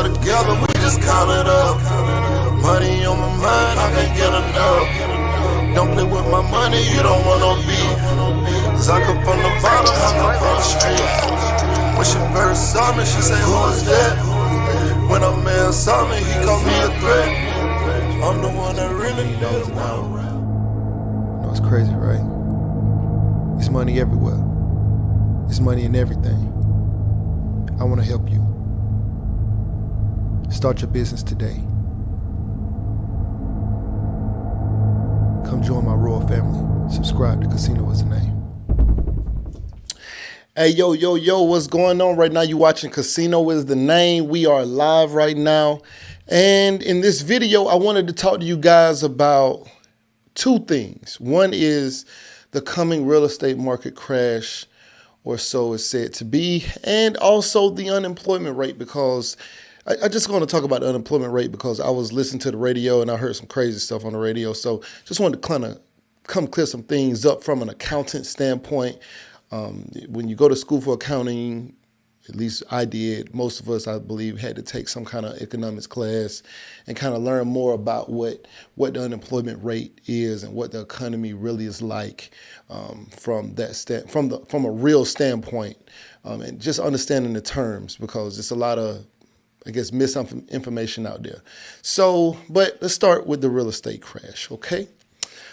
well together, we just count it up. Money on my mind, I can't get enough. Don't play with my money, you don't want no beef. Cause I come from the bottom, I come from the street. When she first saw me, she say, who is that? When a man saw me, he called me a threat. I'm the one that really knows now. No, it's crazy, right? It's money everywhere. It's money in everything. I want to help you. Start your business today. Come join my royal family. Subscribe to Casino is the name. Hey, yo, what's going on right now? You watching Casino is the name. We are live right now. And in this video, I wanted to talk to you guys about two things. One is the coming real estate market crash, or so it's said to be, and also the unemployment rate, because I just want to talk about the unemployment rate because I was listening to the radio and I heard some crazy stuff on the radio. So just wanted to kind of come clear some things up from an accountant standpoint. When you go to school for accounting, at least I did, most of us, I believe, had to take some kind of economics class and kind of learn more about what the unemployment rate is and what the economy really is like from a real standpoint, and just understanding the terms, because it's a lot of, I guess, misinformation out there. So, but let's start with the real estate crash, okay?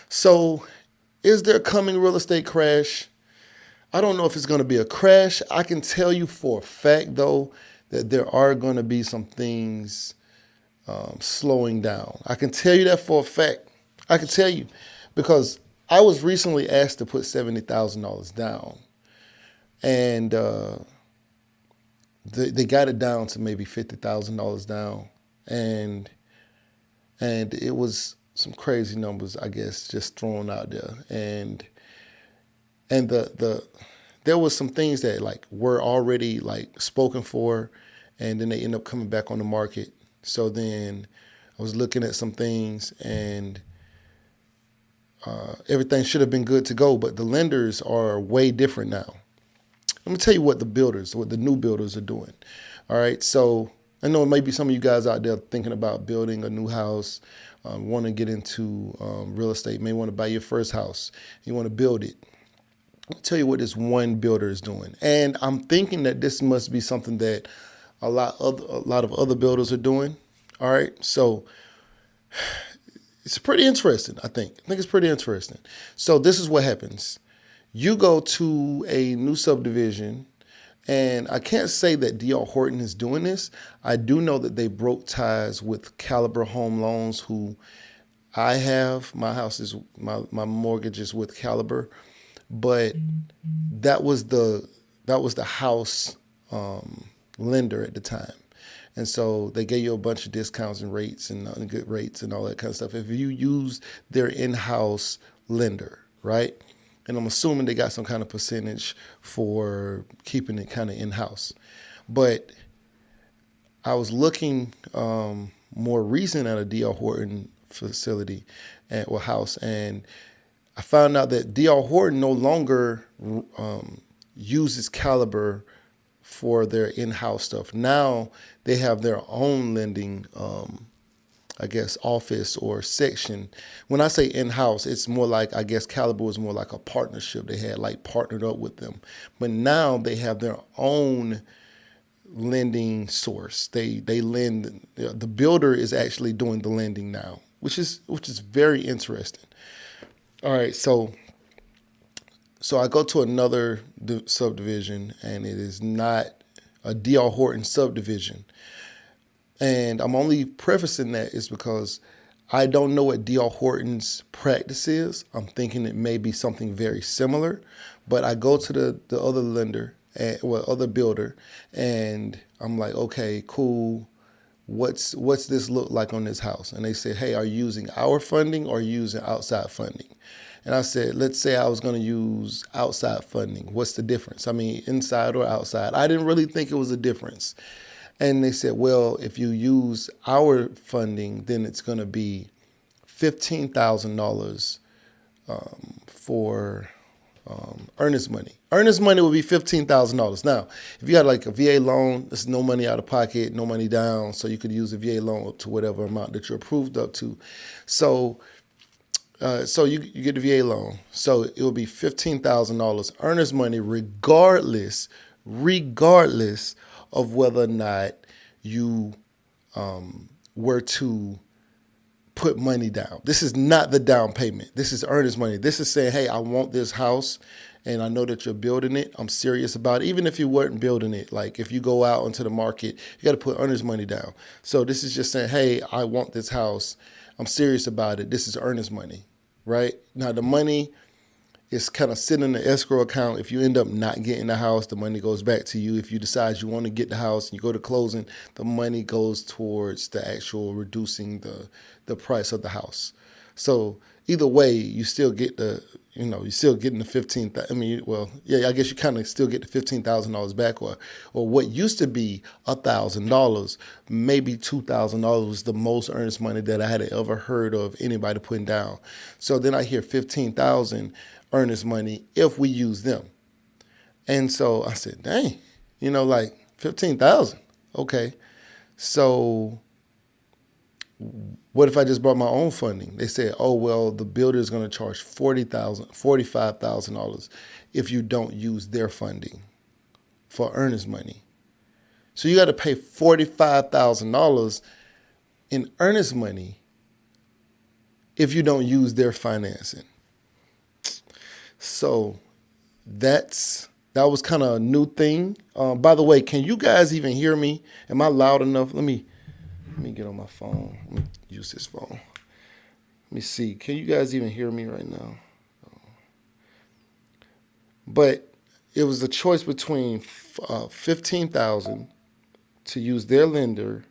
So, is there a coming real estate crash? I don't know if it's going to be a crash. I can tell you for a fact, though, that there are going to be some things slowing down. I can tell you that for a fact. I can tell you because I was recently asked to put $70,000 down, and they got it down to maybe $50,000 down, and it was some crazy numbers, I guess, just thrown out there, and there was some things that like were already like spoken for, and then they end up coming back on the market. So then I was looking at some things, and everything should have been good to go, but the lenders are way different now. Let me tell you what the new builders are doing. All right, so I know maybe some of you guys out there thinking about building a new house, want to get into real estate, may want to buy your first house, you want to build it. I'll tell you what this one builder is doing. And I'm thinking that this must be something that a lot of other builders are doing. All right. So it's pretty interesting, I think. I think it's pretty interesting. So this is what happens. You go to a new subdivision, and I can't say that D.R. Horton is doing this. I do know that they broke ties with Caliber Home Loans, who I have. My house is, my mortgage is with Caliber. But that was the house lender at the time. And so they gave you a bunch of discounts and rates and good rates and all that kind of stuff if you use their in-house lender, right? And I'm assuming they got some kind of percentage for keeping it kind of in-house. But I was looking more recent at a D.R. Horton facility or house, and I found out that D.R. Horton no longer uses Caliber for their in-house stuff. Now they have their own lending, I guess, office or section. When I say in-house, it's more like, I guess Caliber was more like a partnership. They had like partnered up with them. But now they have their own lending source. They lend, the builder is actually doing the lending now, which is very interesting. All right, so I go to another subdivision, and it is not a D.R. Horton subdivision. And I'm only prefacing that is because I don't know what D.R. Horton's practice is. I'm thinking it may be something very similar, but I go to the other lender, other builder, and I'm like, okay, cool. What's this look like on this house? And they said, hey, are you using our funding or are you using outside funding? And I said, let's say I was going to use outside funding. What's the difference? I mean, inside or outside? I didn't really think it was a difference. And they said, well, if you use our funding, then it's going to be $15,000 for earnest money. Earnest money will be $15,000. Now, if you got like a VA loan, it's no money out of pocket, no money down, so you could use a VA loan up to whatever amount that you're approved up to. So you get the VA loan. So it will be $15,000 earnest money, regardless of whether or not you were to put money down. This is not the down payment. This is earnest money. This is saying, hey, I want this house and I know that you're building it. I'm serious about it. Even if you weren't building it, like if you go out into the market, you got to put earnest money down. So this is just saying, hey, I want this house. I'm serious about it. This is earnest money, right? Now the money is kind of sitting in the escrow account. If you end up not getting the house, the money goes back to you. If you decide you want to get the house and you go to closing, the money goes towards the actual reducing the price of the house. So either way, you still get you're still getting the 15,000. I mean, well, yeah, I guess you kind of still get the $15,000 back, or what used to be $1,000, maybe $2,000 was the most earnest money that I had ever heard of anybody putting down. So then I hear 15,000 earnest money if we use them. And so I said, dang, like 15,000. Okay. So what if I just brought my own funding? They said, oh, well, the builder is going to charge $45,000 if you don't use their funding for earnest money. So you got to pay $45,000 in earnest money if you don't use their financing. So that was kind of a new thing. By the way, can you guys even hear me? Am I loud enough? Let me get on my phone. Let me use this phone. Let me see. Can you guys even hear me right now? But it was a choice between 15,000 to use their lender,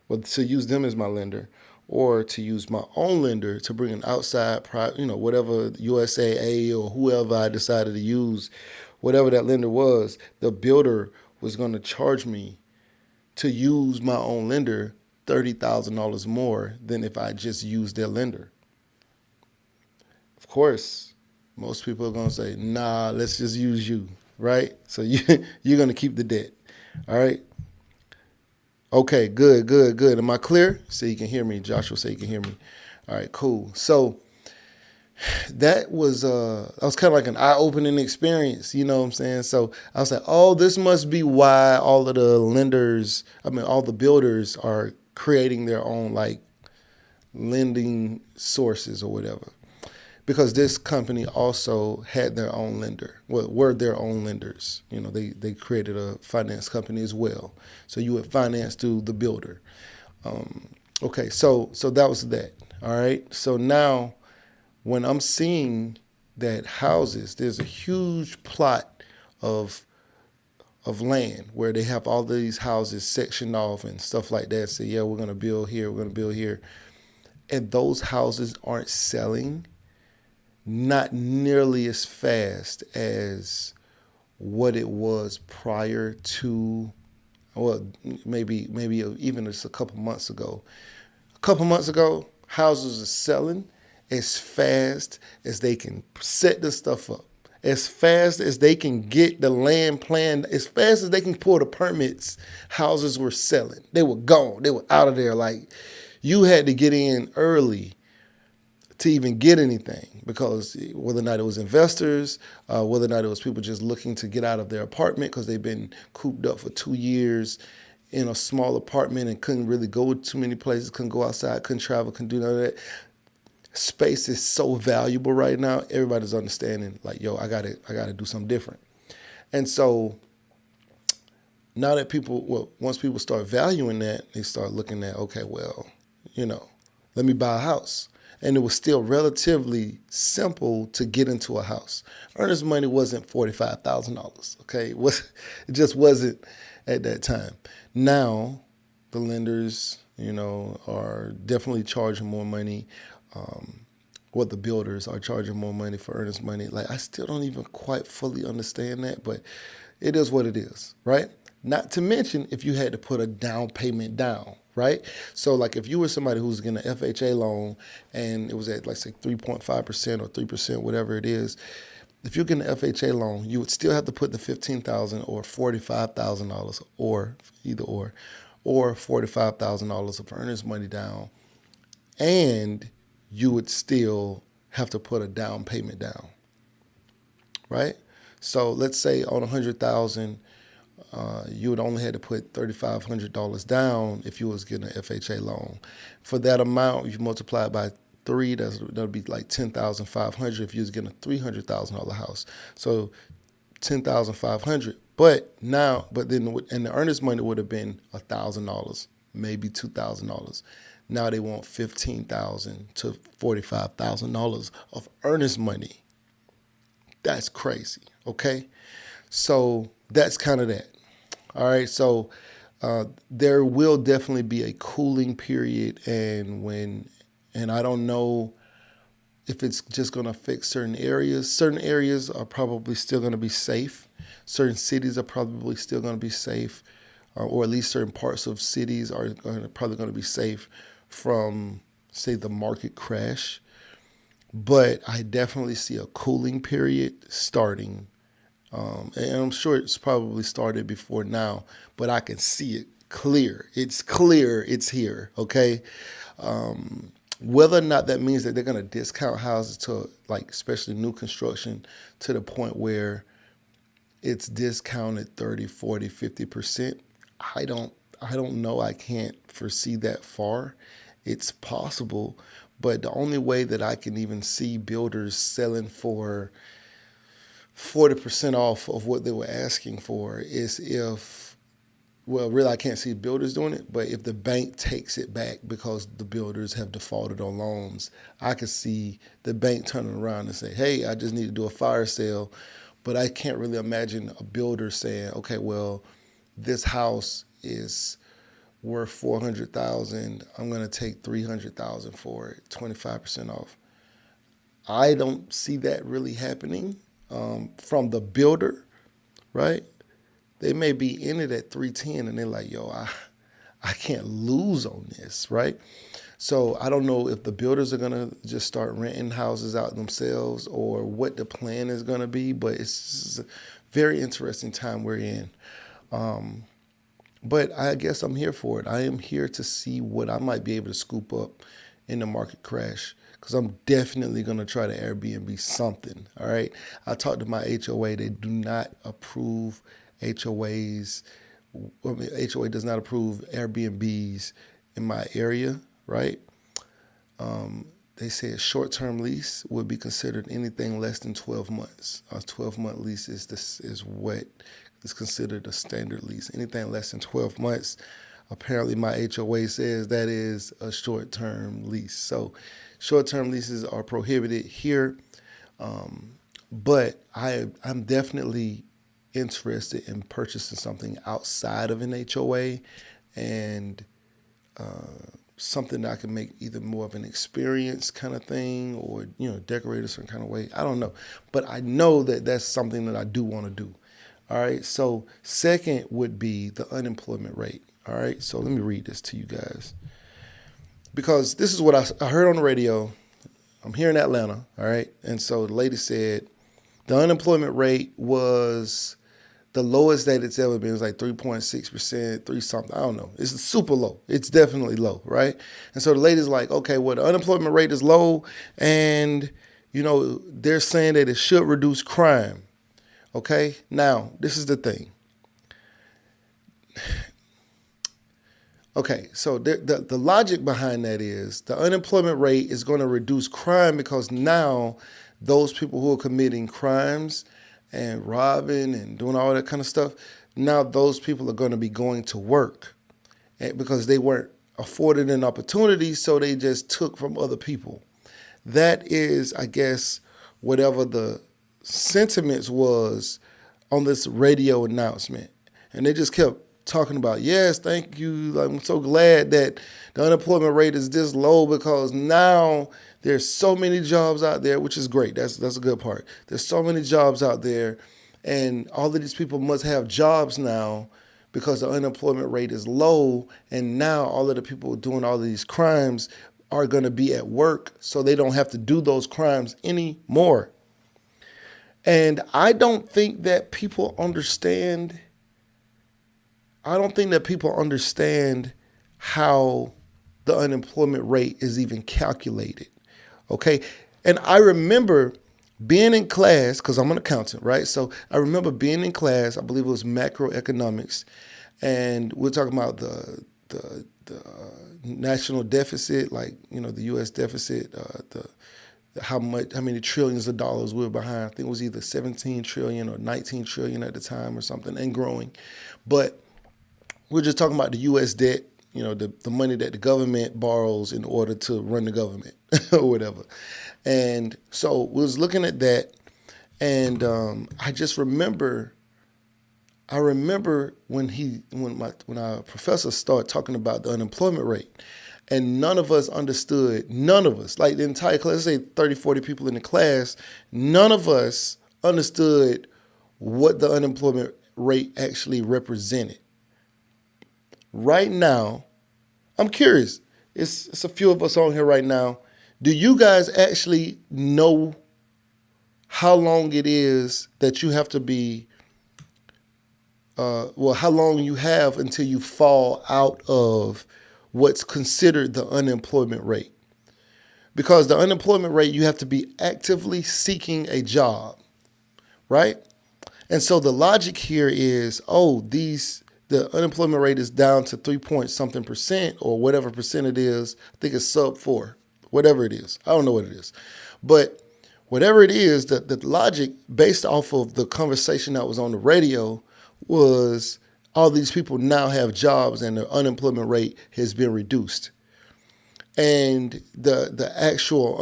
or to use them as my lender, or to use my own lender to bring an outside, whatever USAA or whoever I decided to use, whatever that lender was, the builder was going to charge me to use my own lender $30,000 more than if I just used their lender. Of course, most people are going to say, nah, let's just use you, right? So you're going to keep the debt, all right? Okay, good. Am I clear? Say you can hear me. Joshua say you can hear me. All right, cool. So that was kind of like an eye-opening experience, you know what I'm saying? So I was like, oh, this must be why all of the lenders, all the builders are creating their own like lending sources or whatever. Because this company also had their own lender, were their own lenders. They created a finance company as well. So you would finance through the builder. Okay, so that was that. All right. So now when I'm seeing that houses, there's a huge plot of land where they have all these houses sectioned off and stuff like that. So yeah, we're going to build here, we're going to build here. And those houses aren't selling, not nearly as fast as what it was prior to, well, maybe even just a couple months ago. A couple months ago, houses are selling as fast as they can set the stuff up, as fast as they can get the land planned, as fast as they can pull the permits. Houses were selling. They were gone. They were out of there. Like, you had to get in early to even get anything, because whether or not it was investors, whether or not it was people just looking to get out of their apartment because they've been cooped up for 2 years in a small apartment and couldn't really go too many places, couldn't go outside, couldn't travel, couldn't do none of that. Space is so valuable right now. Everybody's understanding, like, yo, I gotta do something different. And so now that once people start valuing that, they start looking at, okay, well, let me buy a house. And it was still relatively simple to get into a house. Earnest money wasn't $45,000, okay? It just wasn't at that time. Now, the lenders, are definitely charging more money. The builders are charging more money for earnest money. Like, I still don't even quite fully understand that, but it is what it is, right? Not to mention if you had to put a down payment down, right? So like if you were somebody who's getting an FHA loan and it was at, like, say 3.5% or 3%, whatever it is, if you're getting an FHA loan, you would still have to put the $15,000 or $45,000 or either or $45,000 of earnest money down, and you would still have to put a down payment down, right? So let's say on 100,000, you would only have to put $3,500 down if you was getting an FHA loan. For that amount, you multiply it by 3. That'll be like $10,500 if you was getting a $300,000 house. So $10,500. But then the earnest money would have been $1,000, maybe $2,000. Now they want $15,000 to $45,000 of earnest money. That's crazy. Okay, so that's kind of that. All right, so there will definitely be a cooling period, and I don't know if it's just going to affect certain areas. Certain areas are probably still going to be safe. Certain cities are probably still going to be safe, or at least certain parts of cities are probably going to be safe from, say, the market crash. But I definitely see a cooling period starting. And I'm sure it's probably started before now, but I can see it clear. It's clear. It's here. Okay. Whether or not that means that they're going to discount houses to, like, especially new construction, to the point where it's discounted 30, 40, 50%. I don't know. I can't foresee that far. It's possible, but the only way that I can even see builders selling for 40% off of what they were asking for is if, well, really I can't see builders doing it, but if the bank takes it back because the builders have defaulted on loans, I could see the bank turning around and say, hey, I just need to do a fire sale. But I can't really imagine a builder saying, okay, well, this house is worth $400,000. I'm going to take $300,000 for it, 25% off. I don't see that really happening from the builder, right? They may be in it at 310 and they're like, yo, I can't lose on this, right? So I don't know if the builders are going to just start renting houses out themselves or what the plan is going to be, but it's a very interesting time we're in. But I guess I'm here for it. I am here to see what I might be able to scoop up in the market crash, because I'm definitely going to try to Airbnb something, all right? I talked to my HOA. They do not approve HOAs. HOA does not approve Airbnbs in my area, right? They say a short-term lease would be considered anything less than 12 months. A 12-month lease is what is considered a standard lease. Anything less than 12 months, apparently my HOA says that is a short-term lease. So short-term leases are prohibited here, but I'm definitely interested in purchasing something outside of an HOA and something that I can make either more of an experience kind of thing or, decorate a certain kind of way. I don't know. But I know that that's something that I do want to do. All right. So second would be the unemployment rate. All right. So let me read this to you guys, because this is what I heard on the radio. I'm here in Atlanta. All right. And so the lady said the unemployment rate was the lowest that it's ever been. It's like 3.6%, 3 something. I don't know. It's super low. It's definitely low, right? And so the lady's like, okay, well, the unemployment rate is low, and, they're saying that it should reduce crime. Okay? Now, this is the thing. Okay, so the logic behind that is the unemployment rate is going to reduce crime because now those people who are committing crimes and robbing and doing all that kind of stuff, now those people are going to be going to work because they weren't afforded an opportunity, so they just took from other people. That is, I guess, whatever the sentiments was on this radio announcement. And they just kept talking about, yes, thank you. I'm so glad that the unemployment rate is this low because now there's so many jobs out there, which is great. That's a good part. There's so many jobs out there, and all of these people must have jobs now because the unemployment rate is low, and now all of the people doing all of these crimes are going to be at work, so they don't have to do those crimes anymore. And I don't think that people understand. I don't think that people understand how the unemployment rate is even calculated. Okay. And I remember being in class, because I'm an accountant, right? So I remember being in class, I believe it was macroeconomics, and we're talking about the national deficit, like, the U.S. deficit, how many trillions of dollars we were behind. I think it was either 17 trillion or 19 trillion at the time or something, and growing. But we're just talking about the U.S. debt, the money that the government borrows in order to run the government or whatever. And so we was looking at that, and I just remember. I remember when our professor started talking about the unemployment rate, and none of us understood. None of us, like the entire class, let's say 30, 40 people in the class, none of us understood what the unemployment rate actually represented. Right now, I'm curious. It's a few of us on here right now. Do you guys actually know how long it is that you have to be, how long you have until you fall out of what's considered the unemployment rate? Because the unemployment rate, you have to be actively seeking a job, right? And so the logic here is, the unemployment rate is down to 3 point something percent, or whatever percent it is. I think it's sub 4, whatever it is. I don't know what it is. But whatever it is, the logic based off of the conversation that was on the radio was all these people now have jobs and the unemployment rate has been reduced. And the actual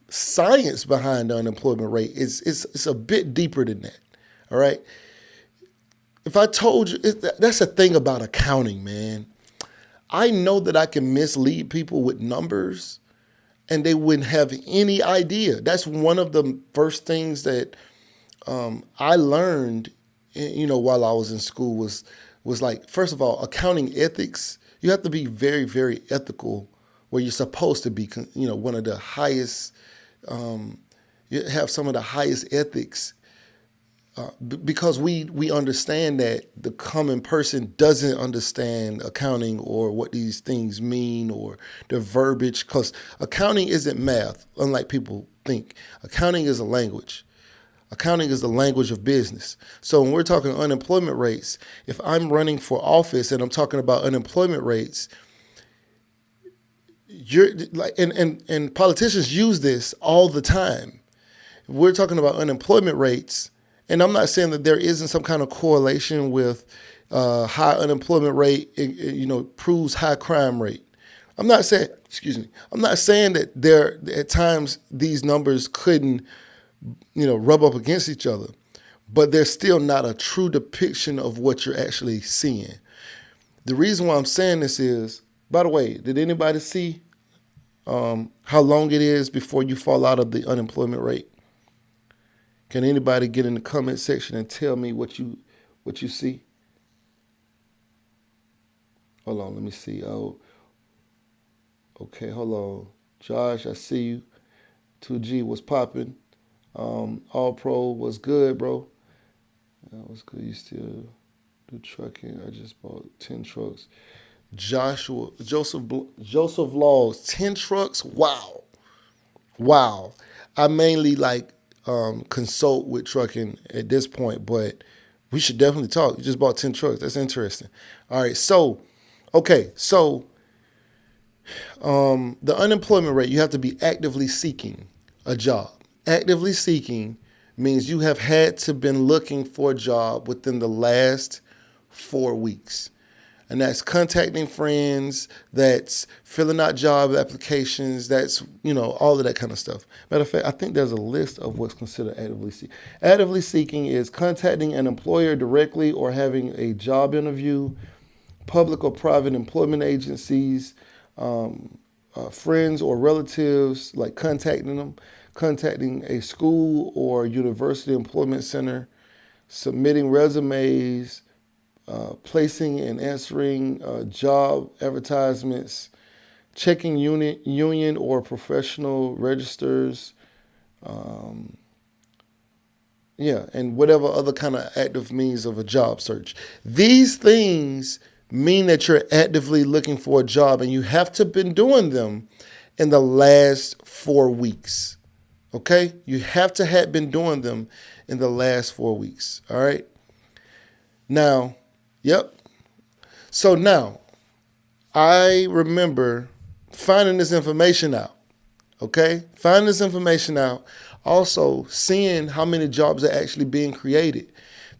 science behind the unemployment rate is a bit deeper than that. All right. If I told you, that's the thing about accounting, man. I know that I can mislead people with numbers and they wouldn't have any idea. That's one of the first things that I learned, while I was in school was like, first of all, accounting ethics. You have to be very, very ethical where you're supposed to be, one of the highest, you have some of the highest ethics because we understand that the common person doesn't understand accounting or what these things mean or the verbiage, because accounting isn't math, unlike people think. Accounting is a language. Accounting is the language of business. So when we're talking unemployment rates, if I'm running for office and I'm talking about unemployment rates, you're like, and politicians use this all the time. We're talking about unemployment rates, and I'm not saying that there isn't some kind of correlation with high unemployment rate, proves high crime rate. I'm not saying that there at times these numbers couldn't, rub up against each other, but they're still not a true depiction of what you're actually seeing. The reason why I'm saying this is, by the way, did anybody see how long it is before you fall out of the unemployment rate? Can anybody get in the comment section and tell me what you see? Hold on, let me see. Oh, okay, hold on. Josh, I see you. 2G was popping. All Pro was good, bro. That was good. You still do trucking? I just bought 10 trucks. Joseph Laws, 10 trucks. Wow. I mainly consult with trucking at this point, but we should definitely talk. You just bought 10 trucks. That's interesting. All right. So the unemployment rate, you have to be actively seeking a job. Actively seeking means you have had to been looking for a job within the last 4 weeks. And that's contacting friends, that's filling out job applications, that's, all of that kind of stuff. Matter of fact, I think there's a list of what's considered actively seeking. Actively seeking is contacting an employer directly or having a job interview, public or private employment agencies, friends or relatives, like contacting them, contacting a school or university employment center, submitting resumes, placing and answering job advertisements, checking union or professional registers, Yeah, and whatever other kind of active means of a job search. These things mean that you're actively looking for a job, and you have to been doing them in the last 4 weeks. Okay? You have to have been doing them in the last 4 weeks. All right? Now, yep. So now, I remember finding this information out. Okay? Finding this information out. Also, seeing how many jobs are actually being created.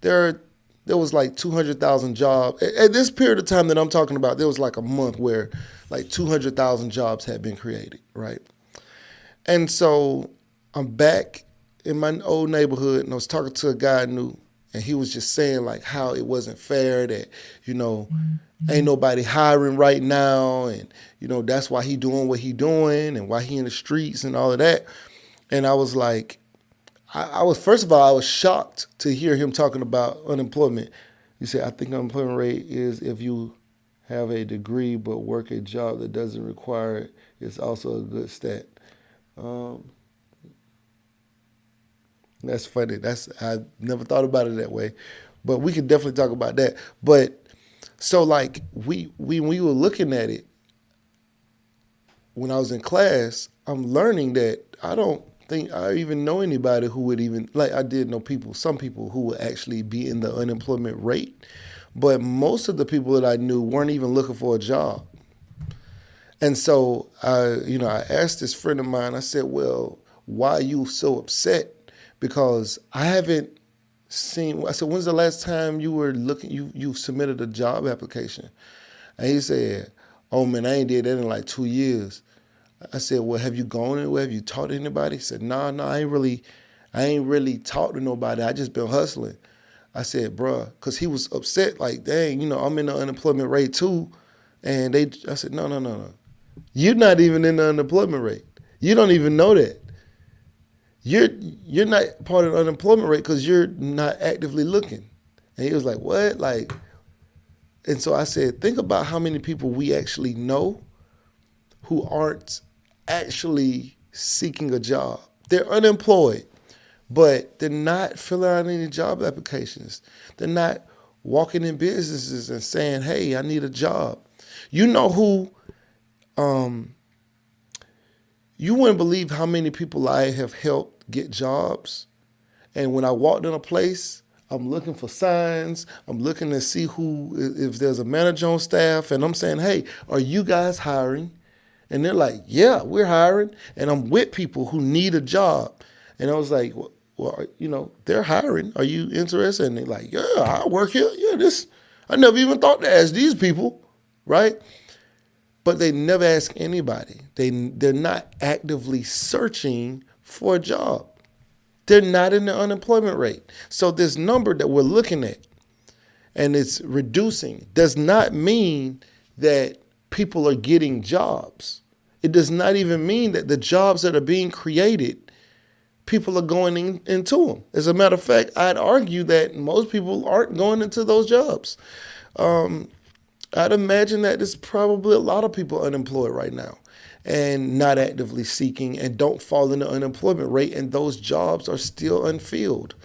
There was like 200,000 jobs. At this period of time that I'm talking about, there was like a month where like 200,000 jobs had been created, right? And so I'm back in my old neighborhood, and I was talking to a guy I knew, and he was just saying like how it wasn't fair that, ain't nobody hiring right now, and, that's why he doing what he doing and why he in the streets and all of that. And I was like, I was, first of all, I was shocked to hear him talking about unemployment. He said, I think unemployment rate is if you have a degree but work a job that doesn't require it, it's also a good stat. That's funny. I never thought about it that way, but we could definitely talk about that. But so like we were looking at it when I was in class, I'm learning that I don't think I even know anybody who would even, like I did know some people who would actually be in the unemployment rate, but most of the people that I knew weren't even looking for a job. And so I asked this friend of mine, I said, well, why are you so upset? Because I haven't seen, I said, when's the last time you were looking, you submitted a job application? And he said, oh man, I ain't did that in like 2 years. I said, well, have you gone anywhere? Have you talked to anybody? He said, no, I ain't really talked to nobody. I just been hustling. I said, bruh, because he was upset, like, dang, I'm in the unemployment rate too. And I said, no. You're not even in the unemployment rate. You don't even know that. You're not part of the unemployment rate because you're not actively looking. And he was like, what? Like, and so I said, think about how many people we actually know who aren't actually seeking a job. They're unemployed, but they're not filling out any job applications. They're not walking in businesses and saying, hey, I need a job. You know who, you wouldn't believe how many people I have helped get jobs. And when I walked in a place, I'm looking for signs. I'm looking to see if there's a manager on staff, and I'm saying, hey, are you guys hiring? And they're like, yeah, we're hiring. And I'm with people who need a job. And I was like, well, they're hiring. Are you interested? And they're like, yeah, I work here. Yeah, I never even thought to ask these people, right? But they never ask anybody. They're not actively searching for a job. They're not in the unemployment rate. So this number that we're looking at, and it's reducing, does not mean that people are getting jobs. It does not even mean that the jobs that are being created, people are going into them. As a matter of fact, I'd argue that most people aren't going into those jobs. I'd imagine that there's probably a lot of people unemployed right now and not actively seeking and don't fall in the unemployment rate, and those jobs are still unfilled.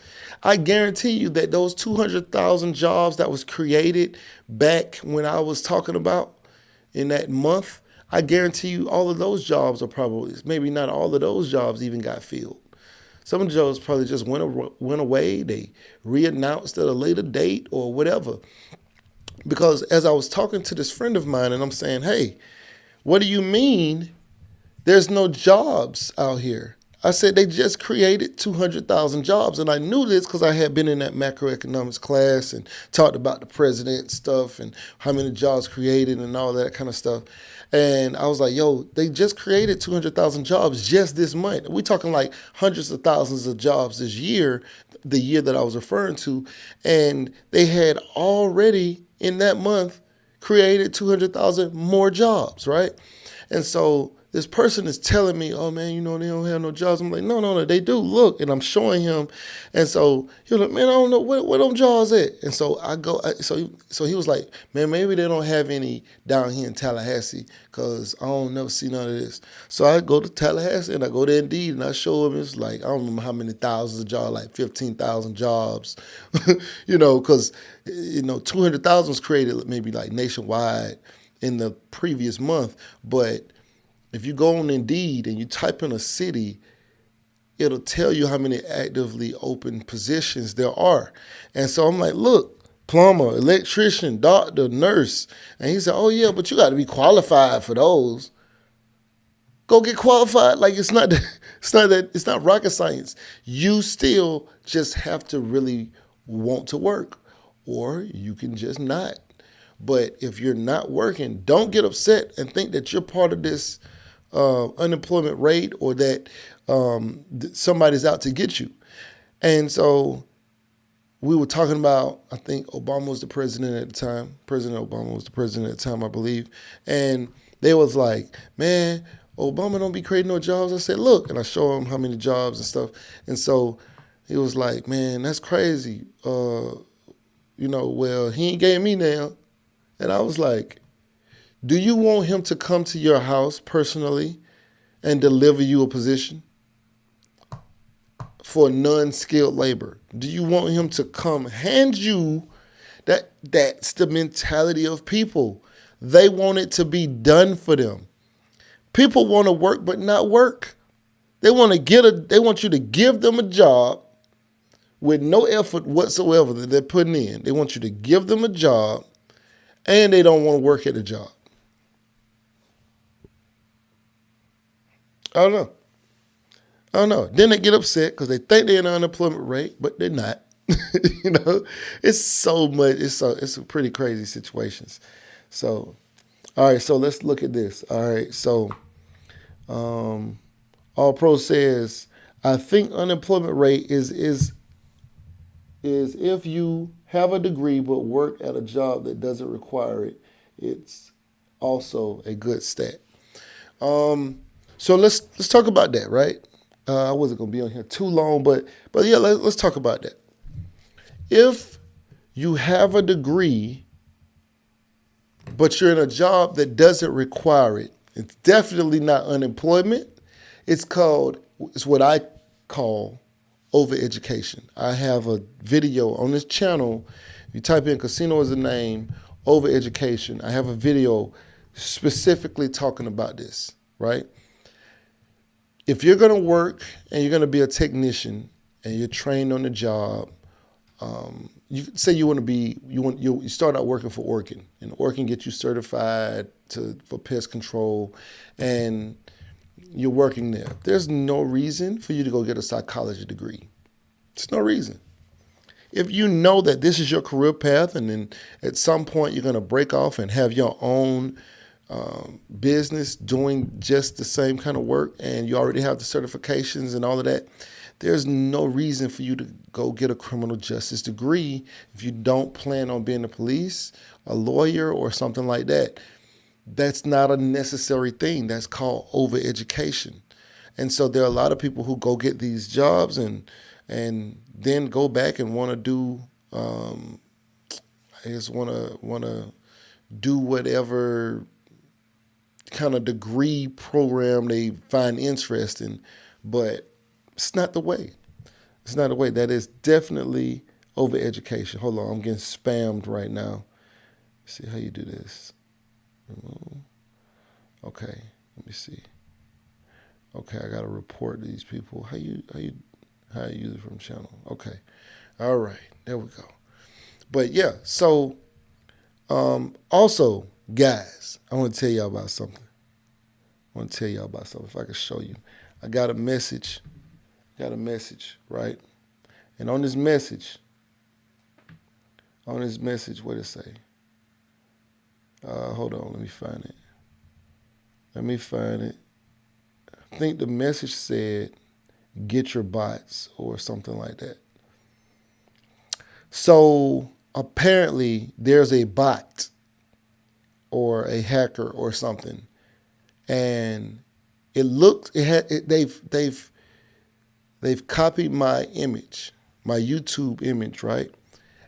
I guarantee you that those 200,000 jobs that was created back when I was talking about in that month, I guarantee you all of those jobs are probably, maybe not all of those jobs even got filled. Some of the jobs probably just went away. They reannounced at a later date or whatever. Because as I was talking to this friend of mine and I'm saying, hey, what do you mean there's no jobs out here? I said they just created 200,000 jobs. And I knew this because I had been in that macroeconomics class and talked about the president stuff and how many jobs created and all that kind of stuff. And I was like, yo, they just created 200,000 jobs just this month. We're talking like hundreds of thousands of jobs this year, the year that I was referring to. And they had already in that month created 200,000 more jobs, right? And so this person is telling me, oh man, they don't have no jobs. I'm like, no, they do. Look, and I'm showing him, and so he was like, man, I don't know where them jobs at. And so I go, so he was like, man, maybe they don't have any down here in Tallahassee, cause I don't never see none of this. So I go to Tallahassee and I go to Indeed and I show him, it's like, I don't remember how many thousands of jobs, like 15,000 jobs, cause 200,000 was created maybe like nationwide in the previous month, but if you go on Indeed and you type in a city, it'll tell you how many actively open positions there are. And so I'm like, look, plumber, electrician, doctor, nurse. And he said, oh yeah, but you got to be qualified for those. Go get qualified. Like it's not rocket science. You still just have to really want to work, or you can just not. But if you're not working, don't get upset and think that you're part of this unemployment rate, or that somebody's out to get you. And so we were talking about, I think Obama was the president at the time. President Obama was the president at the time, I believe. And they was like, man, Obama don't be creating no jobs. I said, look, and I show him how many jobs and stuff. And so he was like, man, that's crazy. Well, he ain't gave me now. And I was like, do you want him to come to your house personally and deliver you a position for non-skilled labor? Do you want him to come hand you that? That's the mentality of people. They want it to be done for them. People want to work but not work. They want you to give them a job with no effort whatsoever that they're putting in. They want you to give them a job, and they don't want to work at the job. I don't know. Then they get upset because they think they're in an unemployment rate, but they're not. It's so much. It's a pretty crazy situations. So, all right. So let's look at this. All right. So, All Pro says, I think unemployment rate is if you have a degree but work at a job that doesn't require it. It's also a good stat. So let's talk about that, right? I wasn't gonna be on here too long, but yeah, let's talk about that. If you have a degree, but you're in a job that doesn't require it, it's definitely not unemployment. It's what I call overeducation. I have a video on this channel. If you type in casino as a name, overeducation, I have a video specifically talking about this, right? If you're going to work and you're going to be a technician and you're trained on the job, you say you start out working for Orkin, and Orkin gets you certified for pest control, and you're working there. There's no reason for you to go get a psychology degree. There's no reason. If you know that this is your career path, and then at some point you're going to break off and have your own business doing just the same kind of work, and you already have the certifications and all of that, there's no reason for you to go get a criminal justice degree if you don't plan on being a police, a lawyer, or something like that. That's not a necessary thing. That's called overeducation. And so there are a lot of people who go get these jobs and then go back and want to do, want to do whatever kind of degree program they find interesting, but it's not the way. It's not the way. That is definitely overeducation. Hold on, I'm getting spammed right now. Let's see how you do this. Okay, let me see. Okay, I gotta report these people. How you use it from channel? Okay, all right, there we go. But yeah, so also, guys, I want to tell y'all about something. If I can show you, I got a message. Right? And on this message, what did it say? Hold on, let me find it. I think the message said, get your bots or something like that. So apparently there's a bot or a hacker or something, and they've copied my image, my YouTube image, right?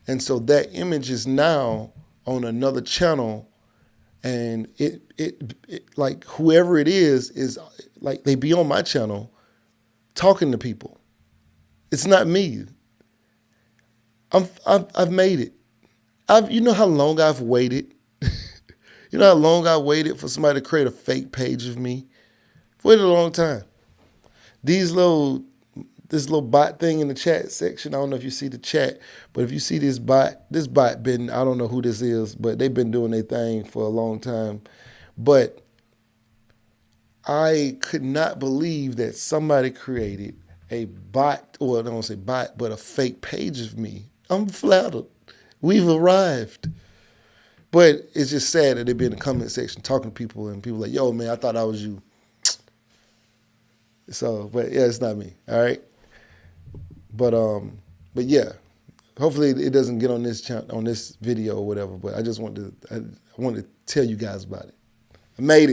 And so that image is now on another channel, and it like whoever it is like they be on my channel talking to people. It's not me. I've made it. You know how long I've waited. You know how long I waited for somebody to create a fake page of me. I've waited a long time. This little bot thing in the chat section, I don't know if you see the chat, but if you see this bot been, I don't know who this is, but they've been doing their thing for a long time. But I could not believe that somebody created a bot, or I don't want to say bot, but a fake page of me. I'm flattered. We've arrived. But it's just sad that they be in the comment section talking to people, and people like, yo, man, I thought that was you. So, but yeah, it's not me. All right. But yeah, hopefully it doesn't get on this channel, on this video or whatever. But I just wanted to tell you guys about it. I made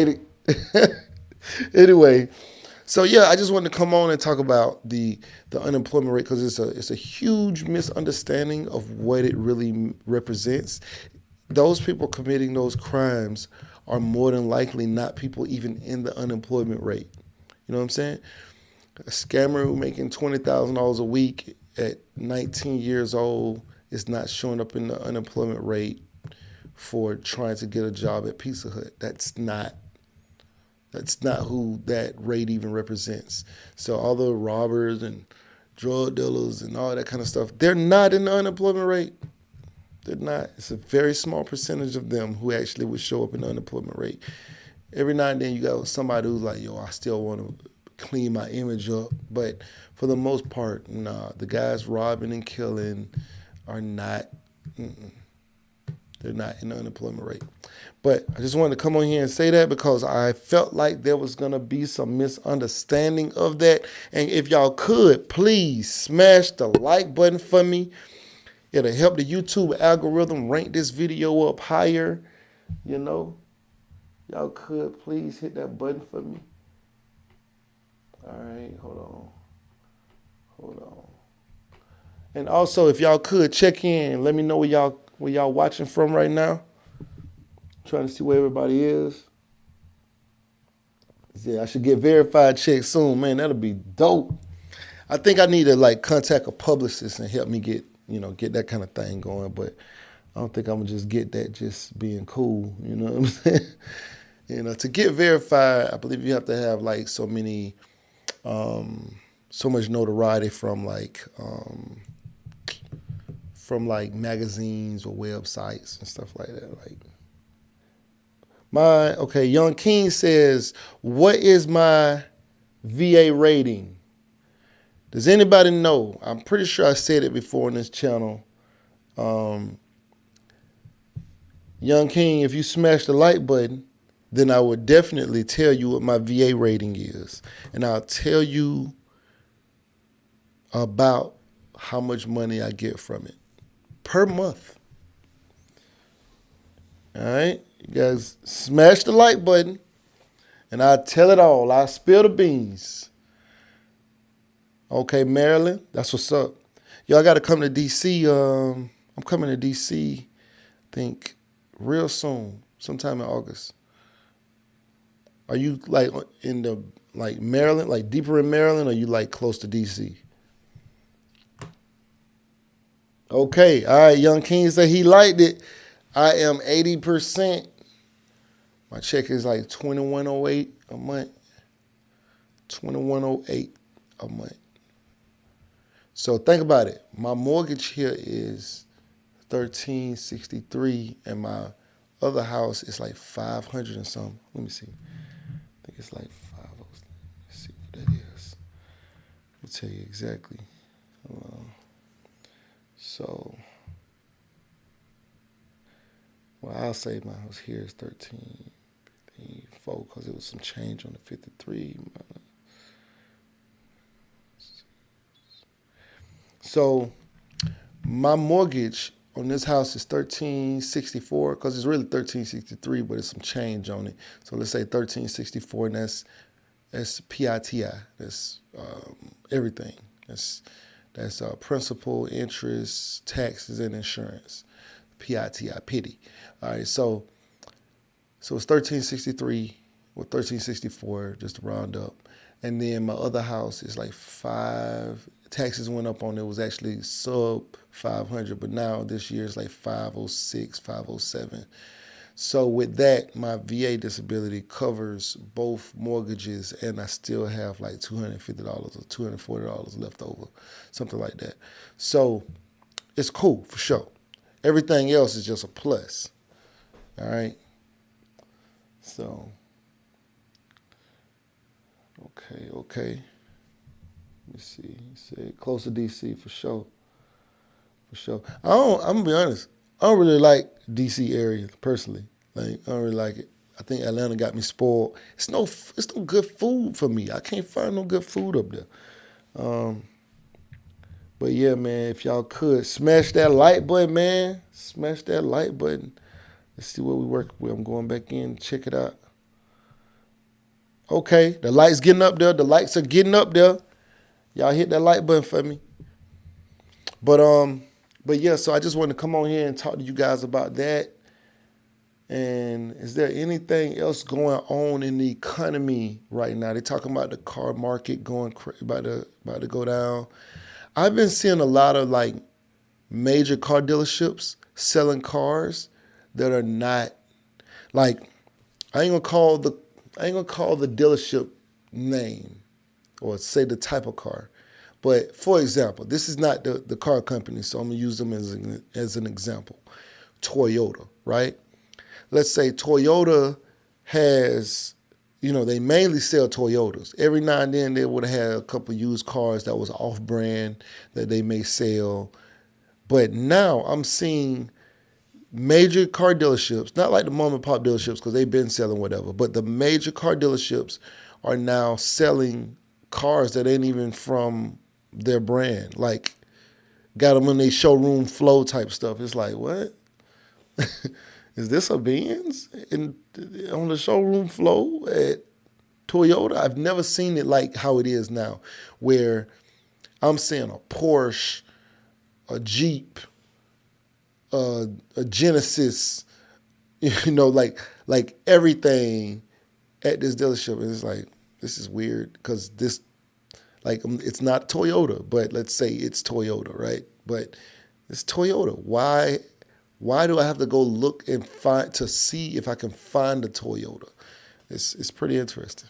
it. Anyway, so yeah, I just wanted to come on and talk about the unemployment rate, because it's a huge misunderstanding of what it really represents. Those people committing those crimes are more than likely not people even in the unemployment rate. You know what I'm saying? A scammer who making $20,000 a week at 19 years old is not showing up in the unemployment rate for trying to get a job at Pizza Hut. That's not who that rate even represents. So all the robbers and drug dealers and all that kind of stuff, they're not in the unemployment rate. They're not. It's a very small percentage of them who actually would show up in the unemployment rate. Every now and then you got somebody who's like, yo, I still want to clean my image up. But for the most part, nah, the guys robbing and killing are not, they're not in the unemployment rate. But I just wanted to come on here and say that because I felt like there was going to be some misunderstanding of that. And if y'all could, please smash the like button for me. It'll help the YouTube algorithm rank this video up higher. You know, y'all could please hit that button for me. All right, hold on. And also, if y'all could check in, let me know where y'all watching from right now. I'm trying to see where everybody is. Yeah, I should get verified checks soon, man. That'll be dope. I think I need to contact a publicist and help me get that kind of thing going. But I don't think I'm gonna just get that just being cool. You know what I'm saying? To get verified, I believe you have to have so much notoriety from magazines or websites and stuff like that. Young King says, what is my VA rating? Does anybody know? I'm pretty sure I said it before on this channel. Young King, if you smash the like button, then I would definitely tell you what my VA rating is. And I'll tell you about how much money I get from it per month. All right? You guys smash the like button, and I'll tell it all. I'll spill the beans. Okay, Maryland, that's what's up. Y'all got to come to D.C. I'm coming to D.C., I think, real soon, sometime in August. Are you in the Maryland, deeper in Maryland, or are you close to D.C.? Okay, all right, Young King said he liked it. I am 80%. My check is $21.08 a month. $21.08 a month. So think about it. My mortgage here is $1,363, and my other house is $500 and something. Let me see. I think it's 5. Let's see what that is. I'll tell you exactly. I'll say my house here is 1354 because it was some change on the 53. So my mortgage on this house is 1364 because it's really 1363, but it's some change on it. So let's say 1364, and that's PITI. That's everything. That's principal, interest, taxes, and insurance. PITI, pity. All right, so it's 1363 or 1364, just to round up. And then my other house is like taxes went up on it. It was actually sub 500, but now this year it's like 506, 507. So with that, my VA disability covers both mortgages, and I still have like $250 or $240 left over, something like that. So it's cool for sure. Everything else is just a plus. All right. So, okay. Let me see. He said close to DC for sure. I'm gonna be honest. I don't really like DC area personally. Like, I don't really like it. I think Atlanta got me spoiled. It's no good food for me. I can't find no good food up there. But yeah, man, if y'all could smash that like button, man. Smash that like button. Let's see what we work with. I'm going back in, check it out. Okay, the lights getting up there. The lights are getting up there. Y'all hit that like button for me. But yeah, so I just wanted to come on here and talk to you guys about that. And is there anything else going on in the economy right now? They're talking about the car market about to go down. I've been seeing a lot of like major car dealerships selling cars that are not like, I ain't gonna call the dealership name or say the type of car. But for example, this is not the car company, so I'm gonna use them as an example. Toyota, right? Let's say Toyota has, they mainly sell Toyotas. Every now and then they would have a couple used cars that was off-brand that they may sell. But now I'm seeing major car dealerships, not like the mom and pop dealerships because they've been selling whatever, but the major car dealerships are now selling cars that ain't even from their brand. Like, got them in their showroom flow type stuff. It's like, what? Is this a Benz on the showroom flow at Toyota? I've never seen it like how it is now, where I'm seeing a Porsche, a Jeep, a Genesis, like everything at this dealership. And it's like, this is weird because this, like, it's not Toyota, but let's say it's Toyota, right? But it's Toyota. Why do I have to go look and find to see if I can find a Toyota? It's pretty interesting.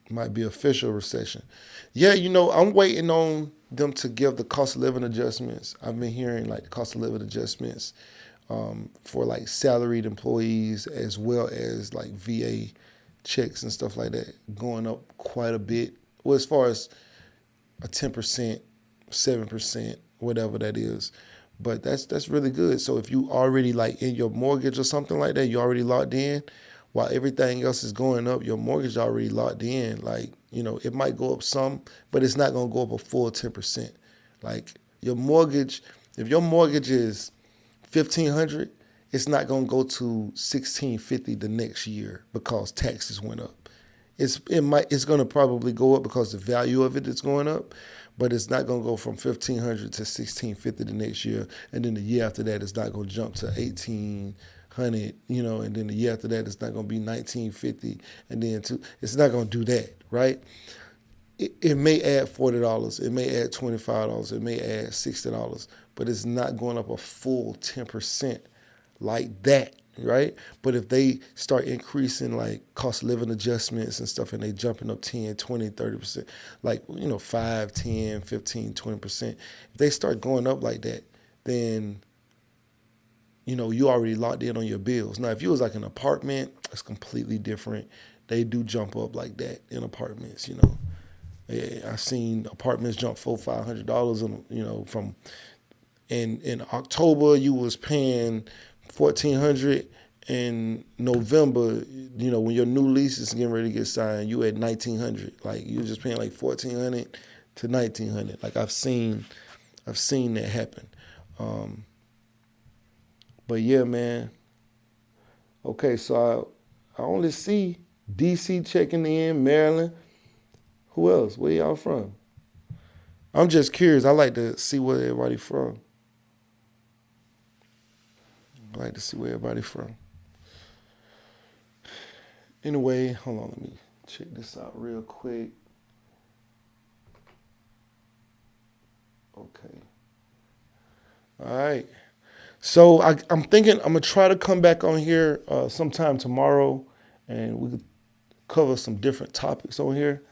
Might be official recession. Yeah, I'm waiting on them to give the cost of living adjustments. I've been hearing like the cost of living adjustments for like salaried employees as well as like VA checks and stuff like that going up quite a bit. Well, as far as a 10%, 7%, whatever that is. But that's really good. So if you already like in your mortgage or something like that, you already locked in, while everything else is going up, your mortgage already locked in. Like, it might go up some, but it's not going to go up a full 10%. Like your mortgage, if your mortgage is $1,500, it's not going to go to $1,650 the next year because taxes went up. It's going to probably go up because the value of it is going up, but it's not going to go from $1,500 to $1,650 the next year, and then the year after that it's not going to jump to $1,800, and then the year after that it's not going to be $1,950, and then it's not going to do that, right? It may add $40, it may add $25, it may add $60, but it's not going up a full 10% like that. Right? But if they start increasing like cost of living adjustments and stuff, and they jumping up 10, 20, 30%, like, 5, 10, 15, 20%, if they start going up like that, then, you already locked in on your bills. Now, if you was like an apartment, it's completely different. They do jump up like that in apartments, Yeah, I've seen apartments jump $400-$500, from in October you was paying $1,400. In November, when your new lease is getting ready to get signed, you at $1,900. Like, you were just paying like $1,400 to 1900. Like I've seen that happen. But yeah, man. Okay, so I only see DC checking in, Maryland. Who else? Where y'all from? I'm just curious. I like to see where everybody from. I like to see where everybody from. Anyway, hold on. Let me check this out real quick. Okay. All right. So I'm thinking I'm gonna try to come back on here sometime tomorrow, and we could cover some different topics on here.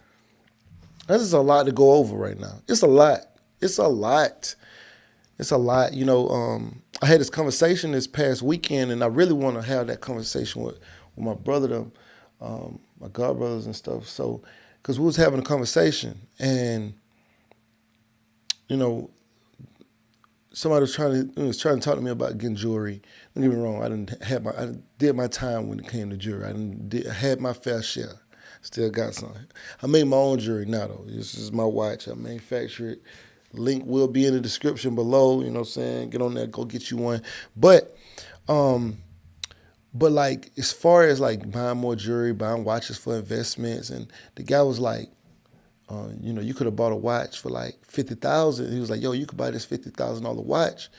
This is a lot to go over right now. It's a lot. It's a lot. It's a lot. You know, I had this conversation this past weekend, and I really want to have that conversation with my brother, my god brothers and stuff. So, because we was having a conversation, and you know, somebody was trying to talk to me about getting jewelry. Don't get me wrong. I did my time when it came to jewelry. I had my fair share. Still got some. I make my own jewelry now, though. This is my watch. I manufacture it. Link will be in the description below. You know what I'm saying? Get on there, go get you one. But like, as far as like buying more jewelry, buying watches for investments, and the guy was like, you know, you could have bought a watch for like $50,000. He was like, yo, you could buy this $50,000 watch,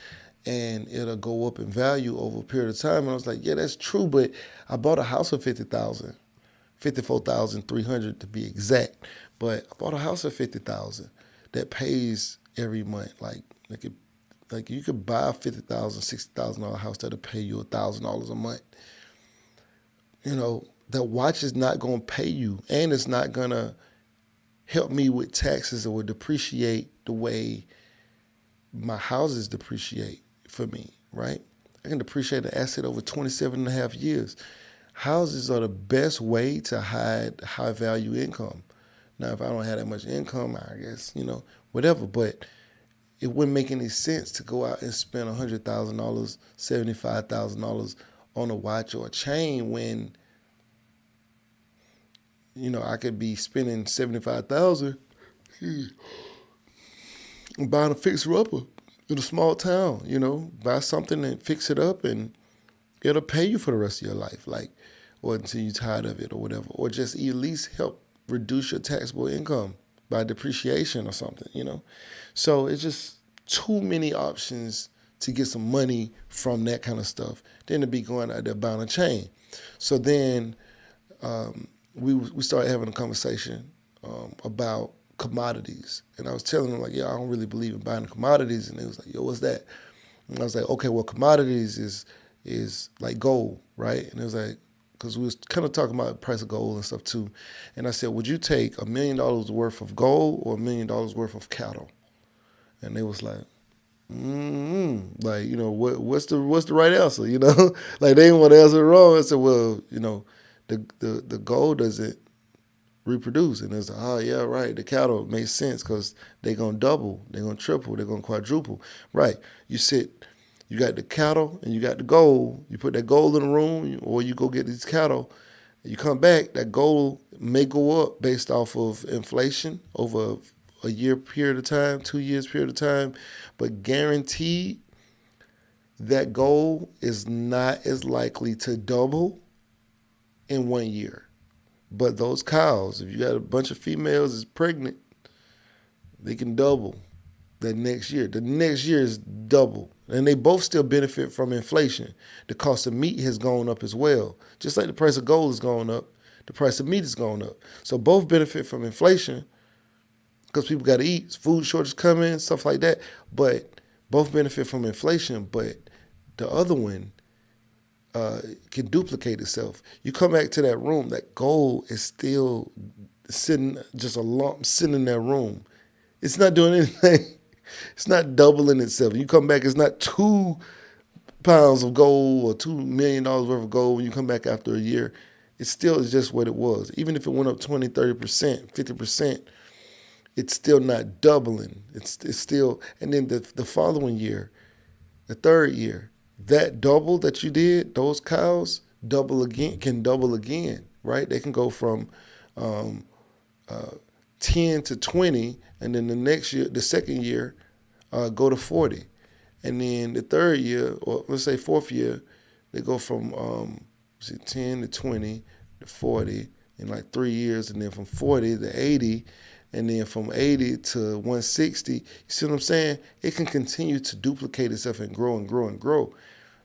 and it'll go up in value over a period of time. And I was like, yeah, that's true, but I bought a house for $50,000. 54,300 to be exact. But I bought a house at 50,000 that pays every month. Like you could buy a $50,000, $60,000 house that'll pay you $1,000 a month. You know, that watch is not gonna pay you, and it's not gonna help me with taxes or depreciate the way my houses depreciate for me, right? I can depreciate an asset over 27 and a half years. Houses are the best way to hide high value income. Now, if I don't have that much income, I guess, you know, whatever. But it wouldn't make any sense to go out and spend $100,000, $75,000 on a watch or a chain when, you know, I could be spending $75,000 and buying a fixer-upper in a small town, you know, buy something and fix it up, and it'll pay you for the rest of your life, like, or until you're tired of it or whatever, or just at least help reduce your taxable income by depreciation or something, you know. So it's just too many options to get some money from that kind of stuff than to be going out there buying a chain. So then we started having a conversation about commodities, and I was telling them like, yeah, I don't really believe in buying commodities, and they was like, yo, what's that? And I was like, okay, well, commodities is like gold, right? And it was like, because we was kind of talking about the price of gold and stuff too. And I said, would you take $1 million worth of gold or $1 million worth of cattle? And they was like, like, you know, what's the right answer? You know, like they didn't want to answer it wrong. I said, well, you know, the gold doesn't reproduce. And it's like, oh yeah, right. The cattle makes sense because they're gonna double, they're gonna triple, they're gonna quadruple. Right. You got the cattle and you got the gold. You put that gold in the room, or you go get these cattle, and you come back, that gold may go up based off of inflation over a year period of time, 2 years period of time, but guaranteed that gold is not as likely to double in 1 year. But those cows, if you got a bunch of females that's pregnant, they can double that next year. The next year is double. And they both still benefit from inflation. The cost of meat has gone up as well. Just like the price of gold is going up, the price of meat is going up. So both benefit from inflation because people got to eat. Food shortage coming, stuff like that. But both benefit from inflation. But the other one can duplicate itself. You come back to that room, that gold is still sitting, just a lump sitting in that room. It's not doing anything. It's not doubling itself. You come back, it's not 2 pounds of gold or $2 million worth of gold when you come back after a year. It still is just what it was. Even if it went up 20, 30%, 50%, it's still not doubling. It's still, and then the following year, the third year, that double that you did, those cows can double again, right? They can go from 10 to 20, and then the next year, the second year, go to 40. And then the third year, or let's say fourth year, they go from 10 to 20 to 40 in like 3 years, and then from 40 to 80, and then from 80 to 160. You see what I'm saying? It can continue to duplicate itself and grow and grow and grow.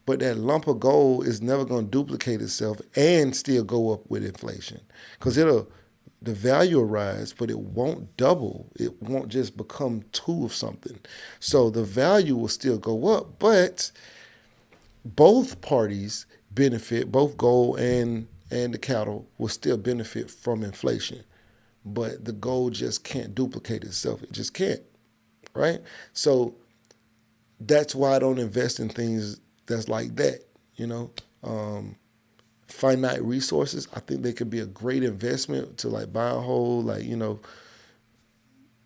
But that lump of gold is never going to duplicate itself and still go up with inflation, because the value will rise, but it won't double. It won't just become two of something. So the value will still go up, but both parties benefit, both gold and the cattle will still benefit from inflation. But the gold just can't duplicate itself. It just can't, right? So that's why I don't invest in things that's like that, finite resources. I think they could be a great investment to like buy a whole,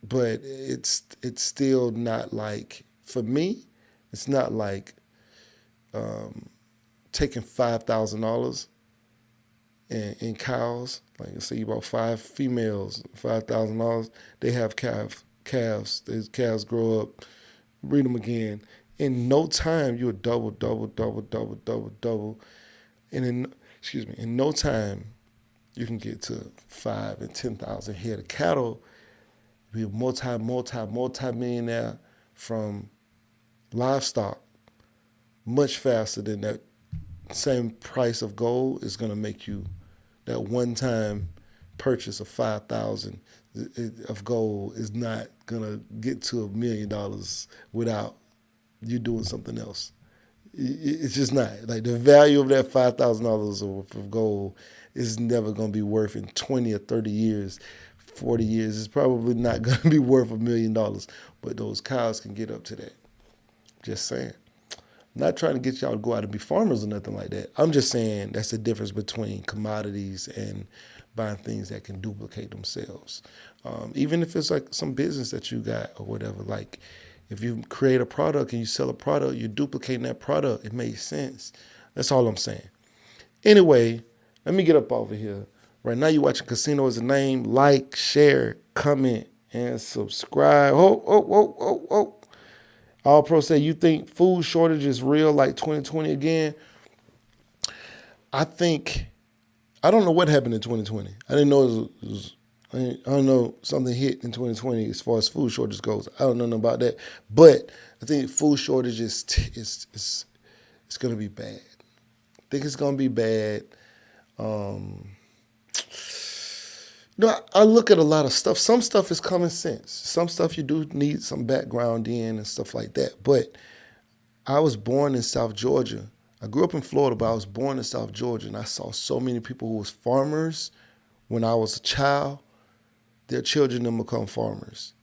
but it's still not like, for me, it's not like taking $5,000 in cows. Like, say you bought 5 females, $5,000. They have calves. Those calves grow up, breed them again. In no time, you'll double. And in no time, you can get to 5 and 10,000 head of cattle. Be a multi-millionaire from livestock much faster than that same price of gold is going to make you. That one-time purchase of 5,000 of gold is not going to get to $1 million without you doing something else. It's just not. Like, the value of that $5,000 of gold is never going to be worth in 20 or 30 years, 40 years. It's probably not going to be worth $1 million, but those cows can get up to that. Just saying. I'm not trying to get y'all to go out and be farmers or nothing like that. I'm just saying that's the difference between commodities and buying things that can duplicate themselves. Even if it's like some business that you got or whatever, like if you create a product and you sell a product, you're duplicating that product. It makes sense. That's all I'm saying. Anyway, let me get up over here. Right now you're watching Casino Is the Name. Like, share, comment, and subscribe. All Pro say, you think food shortage is real like 2020 again? I don't know what happened in 2020. I didn't know I don't know, something hit in 2020 as far as food shortage goes. I don't know nothing about that. But I think food shortage is going to be bad. I think it's going to be bad. I look at a lot of stuff. Some stuff is common sense. Some stuff you do need some background in and stuff like that. But I was born in South Georgia. I grew up in Florida, but I was born in South Georgia, and I saw so many people who was farmers when I was a child. Their children didn't become farmers.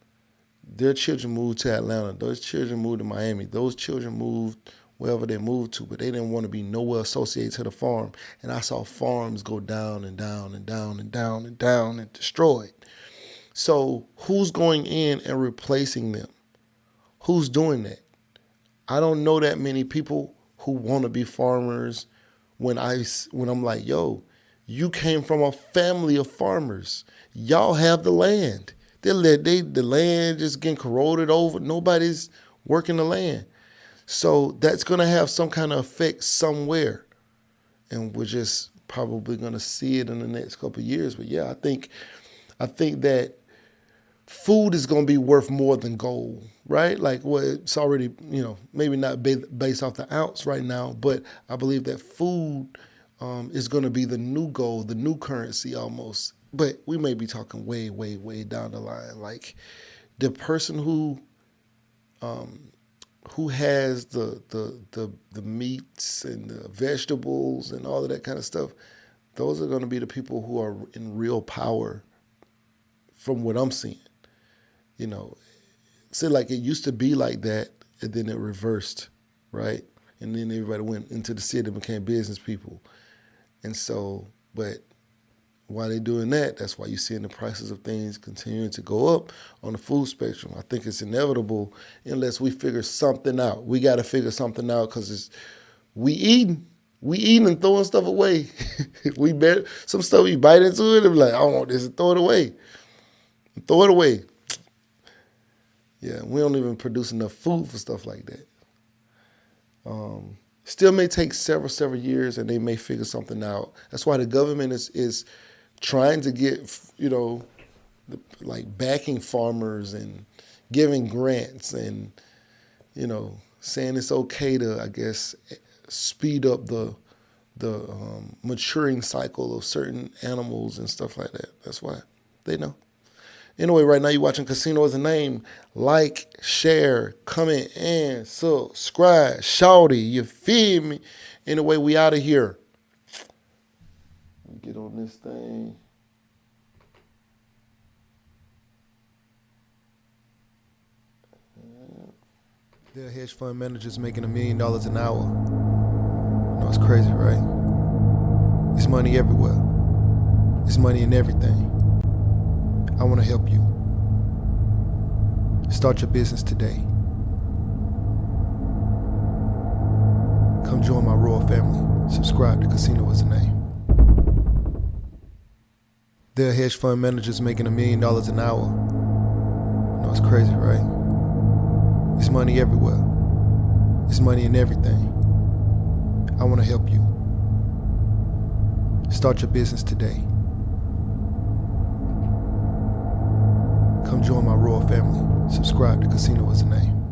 Their children moved to Atlanta. Those children moved to Miami. Those children moved wherever they moved to, but they didn't want to be nowhere associated to the farm. And I saw farms go down and down and down and down and down and destroyed. So who's going in and replacing them? Who's doing that? I don't know that many people who want to be farmers when I'm like, yo, you came from a family of farmers. Y'all have the land. The land just getting corroded over. Nobody's working the land. So that's going to have some kind of effect somewhere. And we're just probably going to see it in the next couple of years. But yeah, I think that food is going to be worth more than gold, right? Like, well, it's already, maybe not based off the ounce right now, but I believe that food is going to be the new gold, the new currency almost. But we may be talking way, way, way down the line. Like, the person who has the meats and the vegetables and all of that kind of stuff, those are going to be the people who are in real power from what I'm seeing. Say like it used to be like that, and then it reversed, right? And then everybody went into the city and became business people. And so, but while they're doing that, that's why you're seeing the prices of things continuing to go up on the food spectrum. I think it's inevitable unless we figure something out. We got to figure something out because we eating and throwing stuff away. Some stuff we bite into it and be like, I don't want this, and throw it away. Throw it away. Yeah, we don't even produce enough food for stuff like that. Still may take several years, and they may figure something out. That's why the government is trying to get, like backing farmers and giving grants and, saying it's okay to, I guess, speed up the maturing cycle of certain animals and stuff like that. That's why they know. Anyway, right now you're watching Casino Is the Name. Like, share, comment, and subscribe. Shawty, you feel me? Anyway, we out of here. Get on this thing. There are hedge fund managers making $1 million an hour. No, it's crazy, right? It's money everywhere. It's money in everything. I want to help you. Start your business today. Come join my royal family. Subscribe to Casino Is the Name. There are hedge fund managers making $1 million an hour. No, it's crazy, right? It's money everywhere. It's money in everything. I want to help you. Start your business today. Come join my royal family. Subscribe to Casino Is the Name.